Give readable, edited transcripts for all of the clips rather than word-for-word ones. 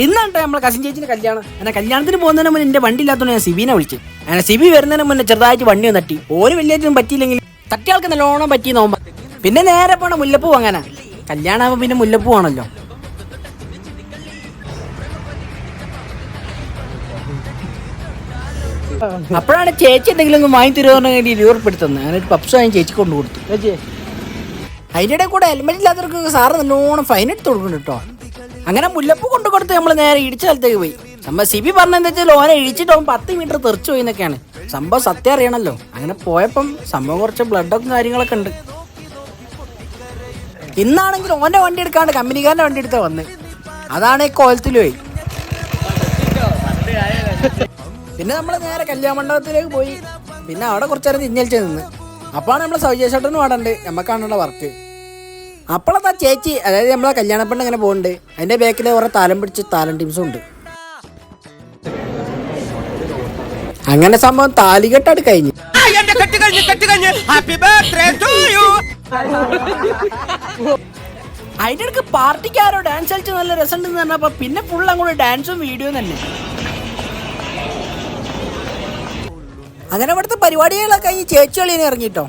ഇന്നാണ് നമ്മളെ കസിൻ ചേച്ചിന്റെ കല്യാണം. അങ്ങനെ കല്യാണത്തിന് പോകുന്നതിന് മുന്നേ എന്റെ വണ്ടി ഇല്ലാത്തതുകൊണ്ട് ഞാൻ സിബിനെ വിളിച്ചു. അങ്ങനെ സിബി വരുന്നതിന് മുന്നേ ചെറുതായിട്ട് വണ്ടി ഒന്ന് തട്ടി. ഓര് വലിയൊന്നും പറ്റിയില്ലെങ്കിൽ തട്ടിയാൾക്ക് നല്ലോണം പറ്റി നോമ്പ. പിന്നെ നേരെ പോണ മുല്ലപ്പൂ വാങ്ങാനാ. കല്യാണമാകുമ്പോൾ പിന്നെ മുല്ലപ്പൂ ആണല്ലോ. അപ്പോഴാണ് ചേച്ചി എന്തെങ്കിലും ഒന്ന് വാങ്ങി തരുമെന്ന് വേണ്ടി രൂപപ്പെടുത്തുന്നത്. അങ്ങനെ ഒരു പപ്സ് വാങ്ങി ചേച്ചി കൊണ്ട് കൊടുത്തു. അതിൻ്റെ ഇടയിൽ കൂടെ ഹെൽമെറ്റ് ഇല്ലാത്തവർക്ക് സാറ് നല്ലോണം ഫൈൻ എടുത്ത് കൊടുക്കുന്നുണ്ട് കേട്ടോ. അങ്ങനെ മുല്ലപ്പൂ കൊണ്ട് കൊടുത്ത് നമ്മൾ നേരെ ഇടിച്ച സ്ഥലത്തേക്ക് പോയി. സംഭവം സിബി പറഞ്ഞെന്താ വെച്ചാൽ ഓനെ ഇടിച്ചിട്ട് 10 മീറ്റർ തെറിച്ചു പോയി എന്നൊക്കെയാണ് സംഭവം. സത്യം അറിയണല്ലോ. അങ്ങനെ പോയപ്പം സംഭവം കുറച്ച് ബ്ലഡൊക്കെ കാര്യങ്ങളൊക്കെ ഉണ്ട്. ഇന്നാണെങ്കിൽ ഓൻ്റെ വണ്ടി എടുക്കാണ്ട് കമ്പനിക്കാരൻ്റെ വണ്ടി എടുത്താൽ വന്ന്. അതാണ് ഈ കോലത്തിൽ പോയി. പിന്നെ നമ്മൾ നേരെ കല്യാണ മണ്ഡപത്തിലേക്ക് പോയി. പിന്നെ അവിടെ കുറച്ച് നേരം തിരിഞ്ഞലിച്ച് നിന്ന്. അപ്പോഴാണ് നമ്മൾ സൗജേഷട്ടന് പാടണ്ട് നമുക്കാണുള്ള വർക്ക്. അപ്പോഴത്തെ ചേച്ചി, അതായത് നമ്മളെ കല്യാണ പെണ്ണ് ഇങ്ങനെ പോകുന്നുണ്ട്. അതിൻ്റെ ബാക്കിൽ കുറെ താലം പിടിച്ച് താലം ടീംസും ഉണ്ട്. അങ്ങനെ സംഭവം താലികെട്ടാട് കഴിഞ്ഞു. അതിൻ്റെ ഇടയ്ക്ക് പാർട്ടിക്കാരോ ഡാൻസ് കളിച്ച് നല്ല രസമുണ്ടെന്ന് പറഞ്ഞപ്പോൾ പിന്നെ ഫുൾ അങ്ങോട്ട് ഡാൻസും വീഡിയോ തന്നെ. അങ്ങനെ ഇവിടുത്തെ പരിപാടികളൊക്കെ കഴിഞ്ഞ് ചേച്ചി കളിനെ ഇറങ്ങിട്ടോ.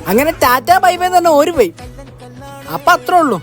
അങ്ങനെ ടാറ്റ ബൈ ബൈ തന്നെ ഓര് പോയി. അപ്പൊ അത്രേ ഉള്ളൂ.